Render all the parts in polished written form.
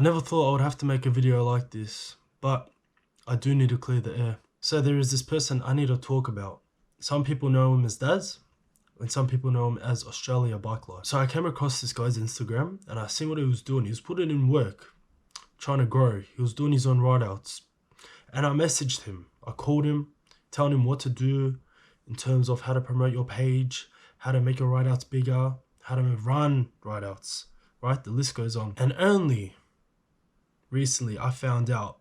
I never thought I would have to make a video like this, but I do need to clear the air. So there is this person I need to talk about. Some people know him as Daz, and some people know him as Australia BIKELIFE. So I came across this guy's Instagram, and I seen what he was doing. He was putting in work, trying to grow. He was doing his own write-outs. And I messaged him. I called him, telling him what to do in terms of how to promote your page, how to make your write-outs bigger, how to run write-outs, right? The list goes on. And only recently I found out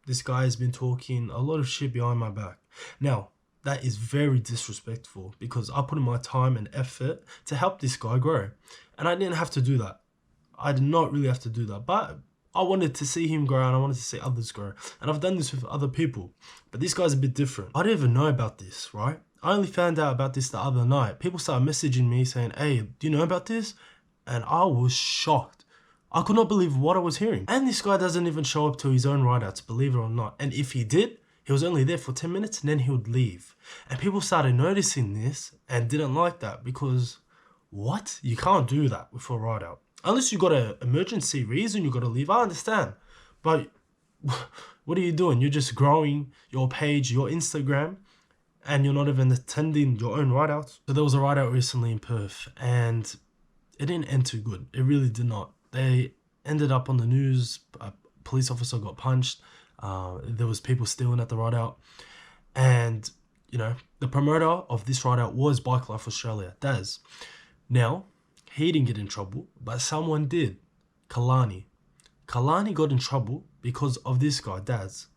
this guy has been talking a lot of shit behind my back. Now, that is very disrespectful because I put in my time and effort to help this guy grow. And I didn't have to do that. I did not really have to do that. But I wanted to see him grow and I wanted to see others grow. And I've done this with other people. But this guy's a bit different. I didn't even know about this, right? I only found out about this the other night. People started messaging me saying, hey, do you know about this? And I was shocked. I could not believe what I was hearing. And this guy doesn't even show up to his own write-outs, believe it or not. And if he did, he was only there for 10 minutes and then he would leave. And people started noticing this and didn't like that because, what? You can't do that with a write-out. Unless you got an emergency reason you got to leave, I understand. But what are you doing? You're just growing your page, your Instagram, and you're not even attending your own write-outs. So there was a write-out recently in Perth and it didn't end too good. It really did not. They ended up on the news. A police officer got punched. There was people stealing at the write-out. And, you know, the promoter of this write-out was BIKELIFE Australia, Daz. Now, he didn't get in trouble, but someone did. Kalani. Kalani got in trouble because of this guy, Daz.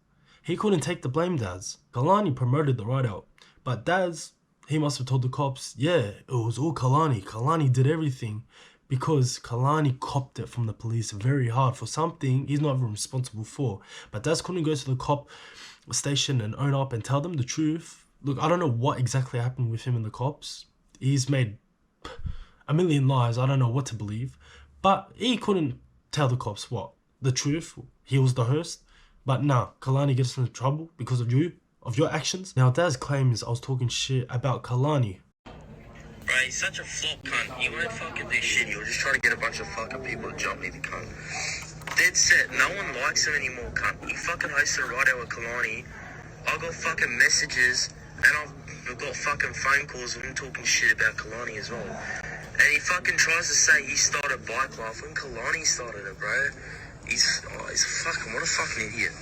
He couldn't take the blame, Daz. Kalani promoted the write-out. But Daz, he must have told the cops, yeah, it was all Kalani. Kalani did everything. Because Kalani copped it from the police very hard for something he's not even responsible for. But Daz couldn't go to the cop station and own up and tell them the truth. Look, I don't know what exactly happened with him and the cops. He's made a million lies. I don't know what to believe. But he couldn't tell the cops what? The truth. He was the host. But nah, Kalani gets into trouble because of you, of your actions. Now Daz claims I was talking shit about Kalani. Bro, he's such a flop cunt. He won't fucking do shit. He'll just try to get a bunch of fucking people to jump me, the cunt. Dead set. No one likes him anymore, cunt. He fucking hosted a write-out with Kalani. I got fucking messages and I've got fucking phone calls of him talking shit about Kalani as well. And he fucking tries to say he started BIKELIFE when Kalani started it, bro. He's fucking, what a fucking idiot.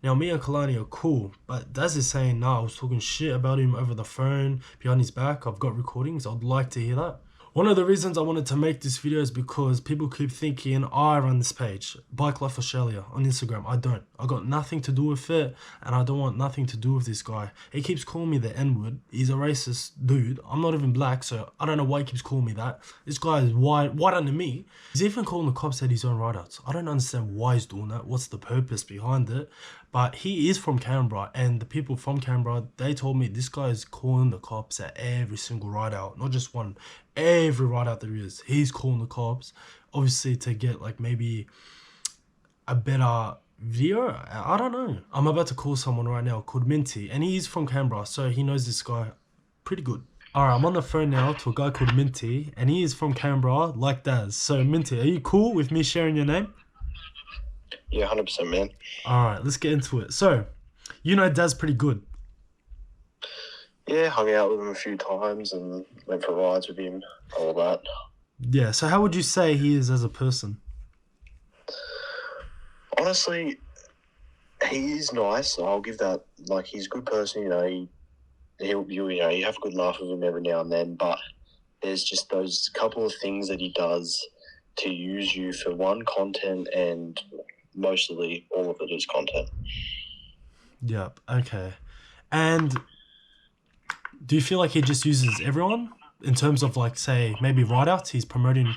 Now, me and Kalani are cool, but Daz is saying, nah, I was talking shit about him over the phone, behind his back. I've got recordings. I'd like to hear that. One of the reasons I wanted to make this video is because people keep thinking I run this page, BIKELIFE Australia, on Instagram. I don't. I got nothing to do with it, and I don't want nothing to do with this guy. He keeps calling me the N-word. He's a racist dude. I'm not even black, so I don't know why he keeps calling me that. This guy is white under me. He's even calling the cops at his own write-outs. I don't understand why he's doing that. What's the purpose behind it? But he is from Canberra, and the people from Canberra, they told me this guy is calling the cops at every single write-out, not just one. Every write-out there is, he's calling the cops, obviously to get like maybe a better video. I don't know. I'm about to call someone right now called Minty, and he's from Canberra, so he knows this guy pretty good. Alright, I'm on the phone now to a guy called Minty, and he is from Canberra, like Daz. So Minty, are you cool with me sharing your name? Yeah, 100%, man. Alright, let's get into it. So, you know Daz pretty good. Yeah, hung out with him a few times and went for rides with him, all that. Yeah, so how would you say he is as a person? Honestly, he is nice. I'll give that. Like, he's a good person, you know. You have a good laugh with him every now and then, but there's just those couple of things that he does to use you for one, content, and mostly all of it is content. Yep, okay. And do you feel like he just uses everyone in terms of, like, say, maybe write-outs? He's promoting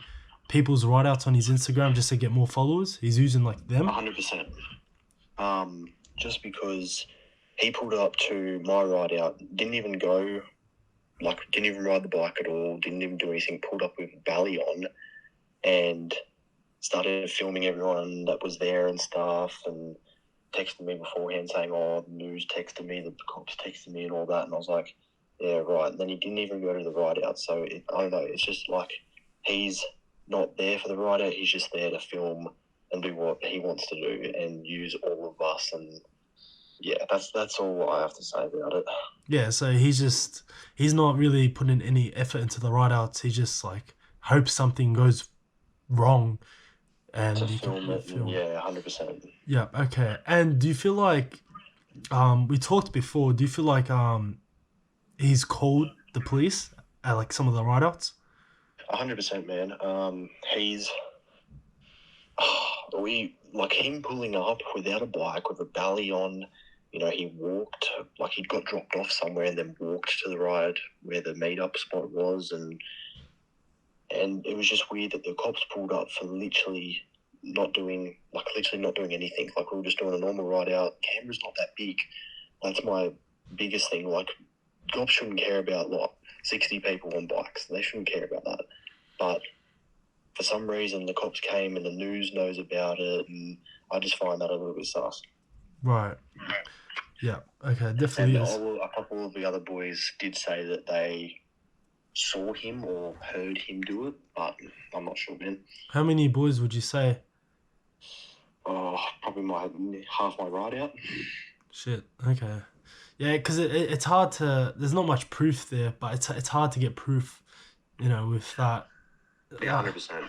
people's write-outs on his Instagram just to get more followers? He's using, like, them? 100%. Just because he pulled up to my write-out, didn't even ride the bike at all, didn't even do anything, pulled up with Bally on and started filming everyone that was there and stuff, and texted me beforehand saying, oh, the news texted me, the cops texted me and all that, and I was like, yeah, right. And then he didn't even go to the write-out, so I don't know, it's just like he's not there for the write-out, he's just there to film and do what he wants to do and use all of us. And yeah, that's all I have to say about it. Yeah, so he's not really putting any effort into the write outs. He just like hopes something goes wrong and To he can film it, film. yeah, 100%. Yeah, okay. And do you feel like we talked before, do you feel like he's called the police at like some of the write outs? 100%, man. He's we like him pulling up without a bike with a belly on. You know, he walked like he got dropped off somewhere and then walked to the ride where the meetup spot was, and it was just weird that the cops pulled up for literally not doing anything. Like we were just doing a normal ride out. Canberra's not that big. That's my biggest thing. Like cops shouldn't care about like 60 people on bikes. They shouldn't care about that. But for some reason, the cops came and the news knows about it, and I just find that a little bit sus. Right. Yeah. Okay. Definitely And is. a couple of the other boys did say that they saw him or heard him do it, but I'm not sure, man. How many boys would you say? Oh, probably half my ride out. Shit. Okay. Yeah, because it's hard to. There's not much proof there, but it's hard to get proof. You know, with that. Yeah, 100%.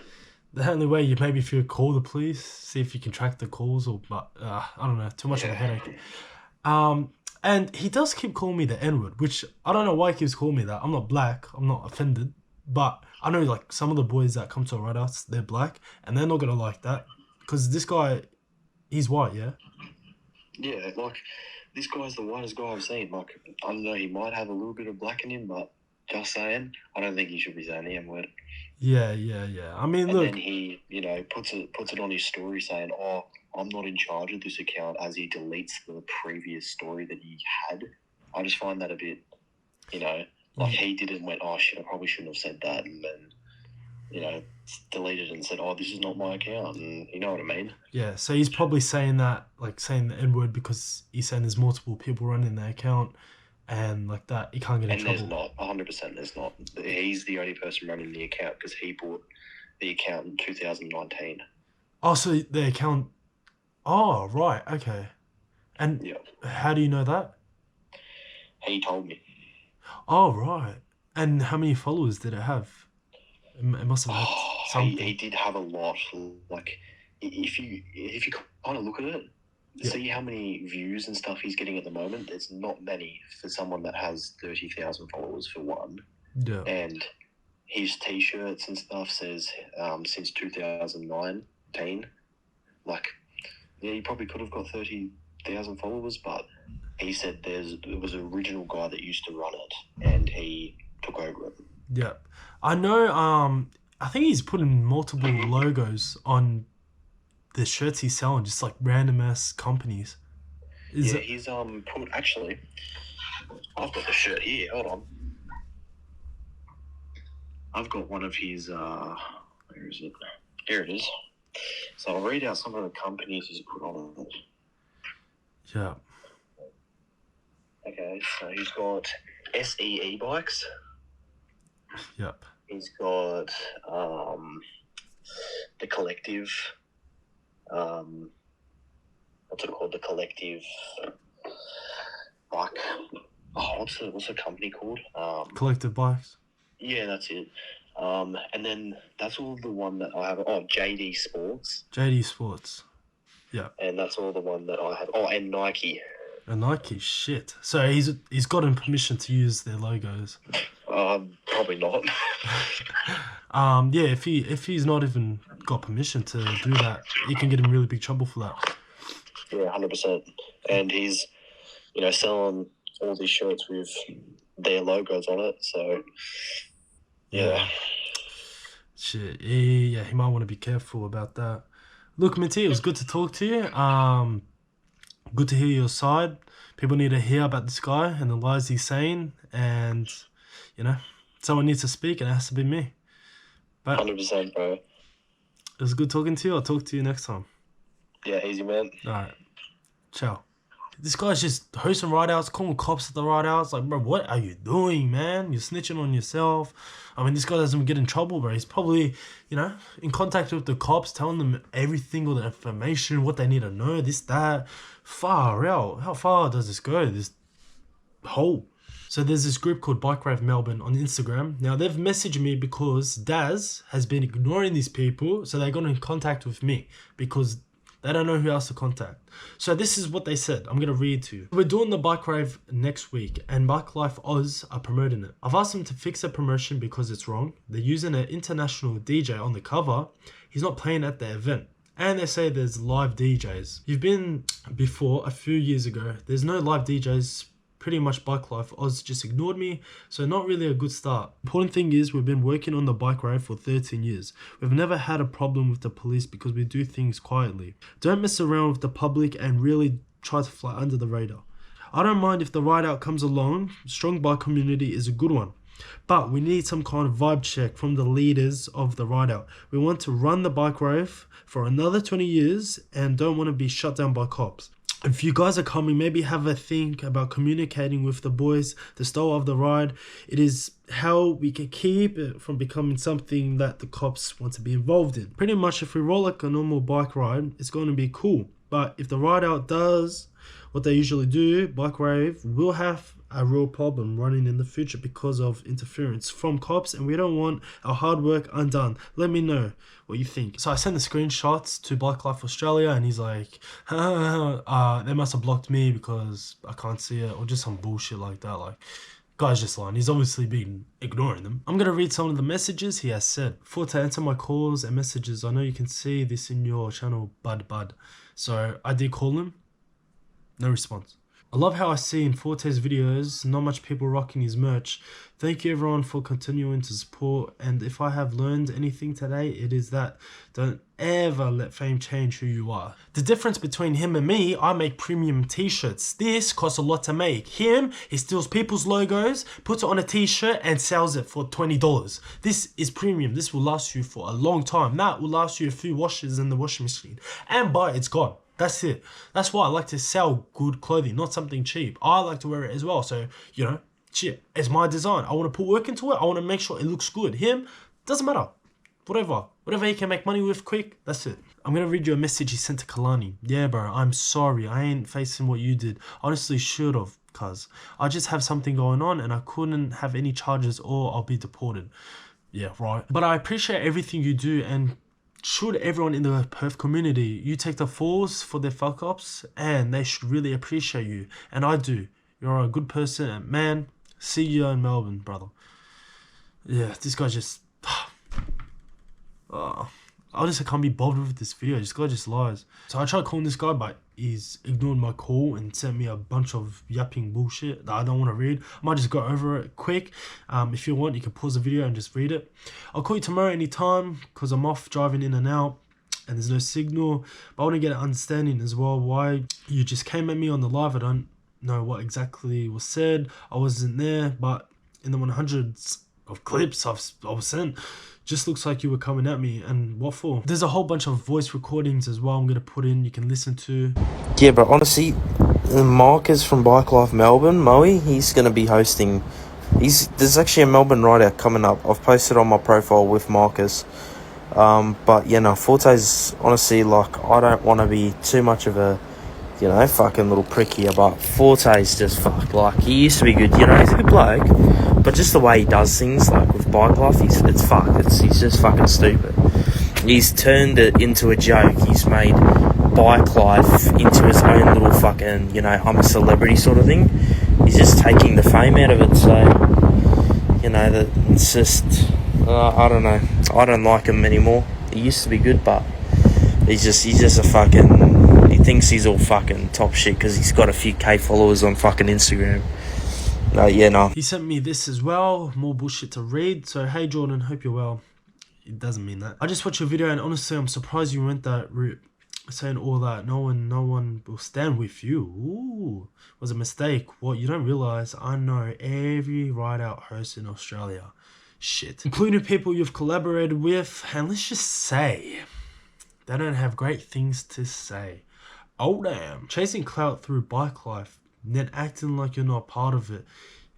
The only way you maybe if you call the police, see if you can track the calls, or but I don't know, too much of a headache. And he does keep calling me the N-word, which I don't know why he keeps calling me that. I'm not black. I'm not offended, but I know like some of the boys that come to our write-outs, they're black, and they're not gonna like that because this guy, he's white, yeah. Yeah, like this guy's the whitest guy I've seen. Like I don't know, he might have a little bit of black in him, but just saying, I don't think he should be saying the M-word. Yeah. I mean, And look. then he, puts it on his story saying, "Oh, I'm not in charge of this account," as he deletes the previous story that he had. I just find that a bit, like he did it and went, "Oh shit, I probably shouldn't have said that," and then, deleted it and said, "Oh, this is not my account," and you know what I mean? Yeah, so he's probably saying that, like saying the N-word because he's saying there's multiple people running the account, and like that he can't get in And trouble. there's not, 100%. There's not. He's the only person running the account because he bought the account in 2019. Oh, so the account. Oh, right, okay. And Yeah, how do you know that? he told me. Oh, right. And how many followers did it have? It must have had something. He did have a lot. Like, if you kind of look at it, see how many views and stuff he's getting at the moment. There's not many for someone that has 30,000 followers for one. Yeah. And his T-shirts and stuff says since 2019. Like, yeah, he probably could have got 30,000 followers, but he said there was an original guy that used to run it, and he took over it. Yeah. I know, I think he's putting multiple logos on the shirts he's selling, just like random ass companies. He's put, actually, I've got the shirt here, hold on. I've got one of his, where is it? Here it is. So I'll read out some of the companies he's put on it. Yeah. Okay, so he's got SEE bikes. Yep. He's got the Collective. What's it called? The Collective bike. Oh, what's the company called? Collective Bikes. Yeah, that's it. And then that's all the one that I have. Oh, JD Sports. JD Sports. Yeah. And that's all the one that I have. Oh, and Nike. And Nike, shit. So he's gotten permission to use their logos. Probably not. Yeah, if he's not even got permission to do that, he can get in really big trouble for that. Yeah, 100%. And he's, selling all these shirts with their logos on it. So, yeah. Shit. Yeah, he might want to be careful about that. Look, Minty, it was good to talk to you. Good to hear your side. People need to hear about this guy and the lies he's saying, and someone needs to speak, and it has to be me. But 100%, bro. It was good talking to you. I'll talk to you next time. Yeah, easy, man. All right. Ciao. This guy's just hosting ride-outs, calling cops at the ride-outs. Like, bro, what are you doing, man? You're snitching on yourself. I mean, this guy doesn't get in trouble, bro. He's probably, you know, in contact with the cops, telling them everything, all the information, what they need to know, this, that. Far out. How far does this go? This hole. So there's this group called BIKELIFE Melbourne on Instagram. Now they've messaged me because Daz has been ignoring these people, so they got in contact with me because they don't know who else to contact. So this is what they said. I'm gonna read to you. We're doing the bike rave next week and BIKELIFE Oz are promoting it. I've asked them to fix a promotion because it's wrong. They're using an international DJ on the cover. He's not playing at the event. And they say there's live DJs. You've been before a few years ago. There's no live DJs. Pretty much BIKELIFE Oz just ignored me, so not really a good start. Important thing is we've been working on the bike rave for 13 years. We've never had a problem with the police because we do things quietly. Don't mess around with the public and really try to fly under the radar. I don't mind if the ride out comes along. Strong bike community is a good one. But we need some kind of vibe check from the leaders of the ride out. We want to run the bike rave for another 20 years and don't want to be shut down by cops. If you guys are coming, maybe have a think about communicating with the boys, the style of the ride. It is how we can keep it from becoming something that the cops want to be involved in. Pretty much if we roll like a normal bike ride, it's going to be cool. But if the ride out does what they usually do, bike rave will have a real problem running in the future because of interference from cops, and we don't want our hard work undone. Let me know what you think. So I sent the screenshots to BIKELIFE Australia and he's like, they must have blocked me because I can't see it, or just some bullshit like that. Like, guy's just lying. He's obviously been ignoring them. I'm gonna read some of the messages he has said. Forte, answer my calls and messages. I know you can see this in your channel, bud. So I did call him. No response. I love how I see in Forte's videos, not much people rocking his merch. Thank you everyone for continuing to support, and if I have learned anything today, it is that don't ever let fame change who you are. The difference between him and me, I make premium t-shirts. This costs a lot to make. Him, he steals people's logos, puts it on a t-shirt and sells it for $20. This is premium. This will last you for a long time. That will last you a few washes in the washing machine, and by it's gone. That's it. That's why I like to sell good clothing, not something cheap. I like to wear it as well. So, you know, shit, it's my design. I want to put work into it. I want to make sure it looks good. Him, doesn't matter. Whatever he can make money with quick, that's it. I'm going to read you a message he sent to Kalani. Yeah, bro, I'm sorry. I ain't facing what you did. Honestly, should have, cuz I just have something going on and I couldn't have any charges or I'll be deported. Yeah, right. But I appreciate everything you do, and should everyone in the Perth community, you take the falls for their fuck ups and they should really appreciate you. And I do. You're a good person, and man, see you in Melbourne, brother. Yeah, this guy just... I just can't be bothered with this video. This guy just lies. So I tried calling this guy, but he's ignored my call and sent me a bunch of yapping bullshit that I don't want to read. I might just go over it quick. If you want, you can pause the video and just read it. I'll call you tomorrow anytime because I'm off driving in and out and there's no signal. But I want to get an understanding as well why you just came at me on the live. I don't know what exactly was said. I wasn't there, but in the 100s of clips I was sent, just looks like you were coming at me. And what for? There's a whole bunch of voice recordings as well I'm going to put in, you can listen to. Yeah, but honestly, Marcus from BIKELIFE Melbourne, Moe, he's going to be hosting. There's actually a Melbourne rider coming up. I've posted on my profile with Marcus. But, you know, Forte's honestly, like, I don't want to be too much of a, you know, fucking little prick here, but Forte's just fuck. Like, he used to be good, you know, he's a good bloke. But just the way he does things, like with BIKELIFE, it's fucked. He's just fucking stupid. He's turned it into a joke. He's made BIKELIFE into his own little fucking, you know, I'm a celebrity sort of thing. He's just taking the fame out of it. So, you know, that it's just, I don't know. I don't like him anymore. He used to be good, but he's just a fucking, he thinks he's all fucking top shit because he's got a few K followers on fucking Instagram. Yeah, no. He sent me this as well, more bullshit to read. So, hey Jordan, hope you're well. It doesn't mean that. I just watched your video and honestly, I'm surprised you went that route, saying all that. No one will stand with you. Ooh, was a mistake. What you don't realize, I know every ride out host in Australia. Shit. Including people you've collaborated with, and let's just say, they don't have great things to say. Oh damn. Chasing clout through bike life, then acting like you're not part of it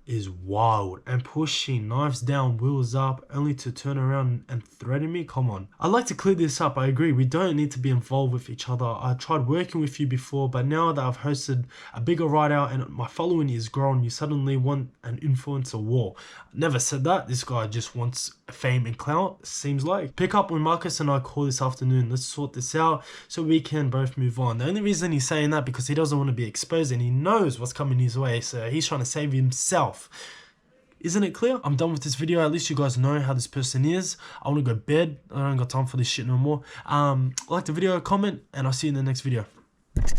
is wild, and pushing knives down, wheels up, only to turn around and threaten me. Come on. I'd like to clear this up. I agree, we don't need to be involved with each other. I tried working with you before, but now that I've hosted a bigger ride out and my following is grown, you suddenly want an influencer war. Never said that. This guy just wants fame and clout, seems like. Pick up when Marcus and I call this afternoon. Let's sort this out so we can both move on. The only reason he's saying that because he doesn't want to be exposed, and he knows what's coming his way, so he's trying to save himself. Isn't it clear? I'm done with this video. At least you guys know how this person is. I want to go bed. I don't got time for this shit no more. Like the video, comment, and I'll see you in the next video.